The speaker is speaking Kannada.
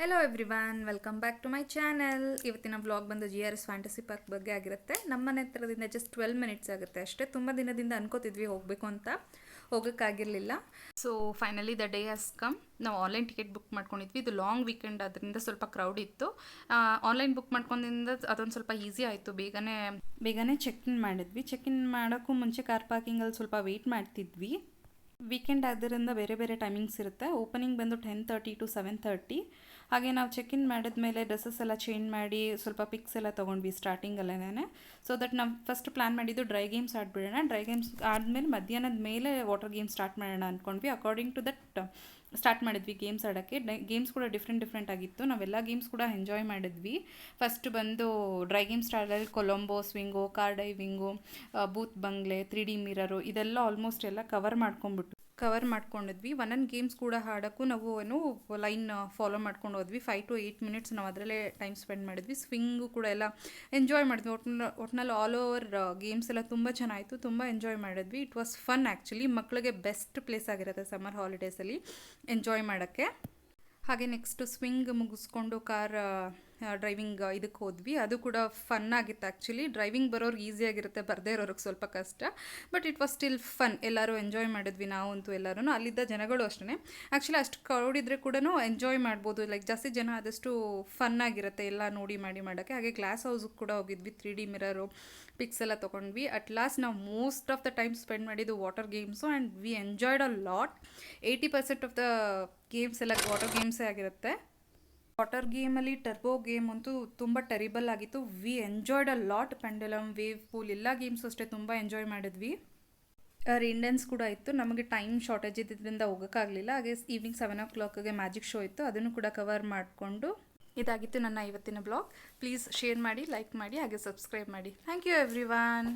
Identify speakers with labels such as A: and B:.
A: Hello everyone, welcome back to my channel. ಇವತ್ತಿನ ವ್ಲಾಗ್ ಬಂದು GRS ಫ್ಯಾಂಟಸಿ ಪಾರ್ಕ್ ಬಗ್ಗೆ ಆಗಿರುತ್ತೆ. ನಮ್ಮ ಮನೆ ಹತ್ರದಿಂದ ಜಸ್ಟ್ 12 ಮಿನಿಟ್ಸ್ ಆಗುತ್ತೆ ಅಷ್ಟೇ. ತುಂಬ ದಿನದಿಂದ ಅನ್ಕೋತಿದ್ವಿ ಹೋಗಬೇಕು ಅಂತ, ಹೋಗೋಕ್ಕಾಗಿರಲಿಲ್ಲ. So finally the day has come. ನಾವು ಆನ್ಲೈನ್ ಟಿಕೆಟ್ ಬುಕ್ ಮಾಡ್ಕೊಂಡಿದ್ವಿ. ಇದು ಲಾಂಗ್ ವೀಕೆಂಡ್ ಆದ್ದರಿಂದ ಸ್ವಲ್ಪ ಕ್ರೌಡ್ ಇತ್ತು. ಆನ್ಲೈನ್ ಬುಕ್ ಮಾಡ್ಕೊಂಡಿಂದ ಅದೊಂದು ಸ್ವಲ್ಪ ಈಸಿ ಆಯಿತು. ಬೇಗನೆ ಚೆಕ್ ಇನ್ ಮಾಡಿದ್ವಿ. ಚೆಕ್ ಇನ್ ಮಾಡೋಕ್ಕೂ ಮುಂಚೆ ಕಾರ್ ಪಾರ್ಕಿಂಗಲ್ಲಿ ಸ್ವಲ್ಪ ವೆಯ್ಟ್ ಮಾಡ್ತಿದ್ವಿ. ವೀಕೆಂಡ್ ಆದ್ದರಿಂದ ಬೇರೆ ಬೇರೆ ಟೈಮಿಂಗ್ಸ್ ಇರುತ್ತೆ. ಓಪನಿಂಗ್ ಬಂದು 10:30 to 7:30. ಹಾಗೆ ನಾವು ಚೆಕ್ ಇನ್ ಮಾಡಿದ್ಮೇಲೆ ಡ್ರೆಸ್ಸಸ್ ಎಲ್ಲ ಚೇಂಜ್ ಮಾಡಿ ಸ್ವಲ್ಪ ಪಿಕ್ಸ್ ಎಲ್ಲ ತೊಗೊಂಡ್ವಿ ಸ್ಟಾರ್ಟಿಂಗಲ್ಲೇ. ಸೊ ದಟ್ ನಾವು ಫಸ್ಟ್ ಪ್ಲ್ಯಾನ್ ಮಾಡಿದ್ದು ಡ್ರೈ ಗೇಮ್ಸ್ ಆಡ್ಬಿಡೋಣ. ಡ್ರೈ ಗೇಮ್ಸ್ ಆದಮೇಲೆ ಮಧ್ಯಾಹ್ನದ ಮೇಲೆ ವಾಟರ್ ಗೇಮ್ಸ್ ಸ್ಟಾರ್ಟ್ ಮಾಡೋಣ ಅಂದ್ಕೊಂಡ್ವಿ. ಅಕಾರ್ಡಿಂಗ್ ಟು ದಟ್ ಸ್ಟಾರ್ಟ್ ಮಾಡಿದ್ವಿ ಗೇಮ್ಸ್ ಆಡೋಕ್ಕೆ. ಗೇಮ್ಸ್ ಕೂಡ ಡಿಫ್ರೆಂಟ್ ಆಗಿತ್ತು. ನಾವೆಲ್ಲ ಗೇಮ್ಸ್ ಕೂಡ ಎಂಜಾಯ್ ಮಾಡಿದ್ವಿ. ಫಸ್ಟ್ ಬಂದು ಡ್ರೈ ಗೇಮ್ಸ್ ಸ್ಟಾರ್ಟಲ್ಲಿ ಕೊಲಂಬೋ, ಸ್ವಿಂಗು, ಕಾರ್ ಡೈವಿಂಗು, ಬೂತ್ ಬಂಗ್ಲೆ, 3D ಮಿರರು ಇದೆಲ್ಲ ಆಲ್ಮೋಸ್ಟ್ ಎಲ್ಲ ಕವರ್ ಮಾಡ್ಕೊಂಡಿದ್ವಿ. ಒಂದೊಂದು ಗೇಮ್ಸ್ ಕೂಡ ಆಡೋಕ್ಕೂ ನಾವು ಲೈನ್ ಫಾಲೋ ಮಾಡ್ಕೊಂಡು ಹೋದ್ವಿ. 5 to 8 ಮಿನಿಟ್ಸ್ ನಾವು ಅದರಲ್ಲೇ ಟೈಮ್ ಸ್ಪೆಂಡ್ ಮಾಡಿದ್ವಿ. ಸ್ವಿಂಗು ಕೂಡ ಎಲ್ಲ ಎಂಜಾಯ್ ಮಾಡಿದ್ವಿ. ಒಟ್ನಲ್ಲಿ ಆಲ್ ಓವರ್ ಗೇಮ್ಸ್ ಎಲ್ಲ ತುಂಬ ಚೆನ್ನಾಯಿತು. ತುಂಬ ಎಂಜಾಯ್ ಮಾಡಿದ್ವಿ. It was fun actually. ಮಕ್ಕಳಿಗೆ ಬೆಸ್ಟ್ ಪ್ಲೇಸ್ ಆಗಿರುತ್ತೆ ಸಮ್ಮರ್ ಹಾಲಿಡೇಸಲ್ಲಿ ಎಂಜಾಯ್ ಮಾಡೋಕ್ಕೆ. ಹಾಗೆ ನೆಕ್ಸ್ಟು ಸ್ವಿಂಗ್ ಮುಗಿಸ್ಕೊಂಡು ಕಾರ್ ಡ್ರೈವಿಂಗ್ ಇದಕ್ಕೆ ಹೋದ್ವಿ. ಅದು ಕೂಡ ಫನ್ ಆಗಿತ್ತು ಆ್ಯಕ್ಚುಲಿ. ಡ್ರೈವಿಂಗ್ ಬರೋರ್ಗೆ ಈಸಿಯಾಗಿರುತ್ತೆ, ಬರದೇ ಇರೋರಿಗೆ ಸ್ವಲ್ಪ ಕಷ್ಟ. But it was still fun. ಎಲ್ಲರೂ ಎಂಜಾಯ್ ಮಾಡಿದ್ವಿ, ನಾವಂತೂ ಎಲ್ಲರೂ. ಅಲ್ಲಿದ್ದ ಜನಗಳು ಅಷ್ಟೇ. ಆ್ಯಕ್ಚುಲಿ ಅಷ್ಟು ಕ್ರೌಡ್ ಇದ್ದರೆ ಕೂಡ ಎಂಜಾಯ್ ಮಾಡ್ಬೋದು. ಲೈಕ್ ಜಾಸ್ತಿ ಜನ ಆದಷ್ಟು ಫನ್ ಆಗಿರುತ್ತೆ ಎಲ್ಲ ನೋಡಿ ಮಾಡೋಕ್ಕೆ. ಹಾಗೆ ಗ್ಲಾಸ್ ಹೌಸ್ಗೆ ಕೂಡ ಹೋಗಿದ್ವಿ. 3D ಮಿರರು, ಪಿಕ್ಸ್ ಎಲ್ಲ ತೊಗೊಂಡ್ವಿ. ಅಟ್ ಲಾಸ್ಟ್ ನಾವು most of the time spend ಮಾಡಿದ್ದು water games and we enjoyed a lot. 80% of the games ಎಲ್ಲ ವಾಟರ್ ಗೇಮ್ಸೇ ಆಗಿರುತ್ತೆ. ವಾಟರ್ ಗೇಮಲ್ಲಿ ಟರ್ಬೋ ಗೇಮ್ ಅಂತೂ ತುಂಬ ಟೆರಿಬಲ್ ಆಗಿತ್ತು. We enjoyed a lot. Pendulum, wave pool ಎಲ್ಲ ಗೇಮ್ಸು ಅಷ್ಟೇ ತುಂಬ ಎಂಜಾಯ್ ಮಾಡಿದ್ವಿ. ರೈನ್ ಡ್ಯಾನ್ಸ್ ಕೂಡ ಇತ್ತು. ನಮಗೆ ಟೈಮ್ ಶಾರ್ಟೇಜ್ ಇದ್ದಿದ್ದರಿಂದ ಹೋಗೋಕ್ಕಾಗಲಿಲ್ಲ. ಹಾಗೆ ಈವ್ನಿಂಗ್ 7 o'clockಗೆ ಮ್ಯಾಜಿಕ್ ಶೋ ಇತ್ತು, ಅದನ್ನು ಕೂಡ ಕವರ್ ಮಾಡಿಕೊಂಡು ಇದಾಗಿತ್ತು ನನ್ನ ಇವತ್ತಿನ ಬ್ಲಾಗ್. ಪ್ಲೀಸ್ ಶೇರ್ ಮಾಡಿ, ಲೈಕ್ ಮಾಡಿ, ಹಾಗೆ ಸಬ್ಸ್ಕ್ರೈಬ್ ಮಾಡಿ. Thank you everyone.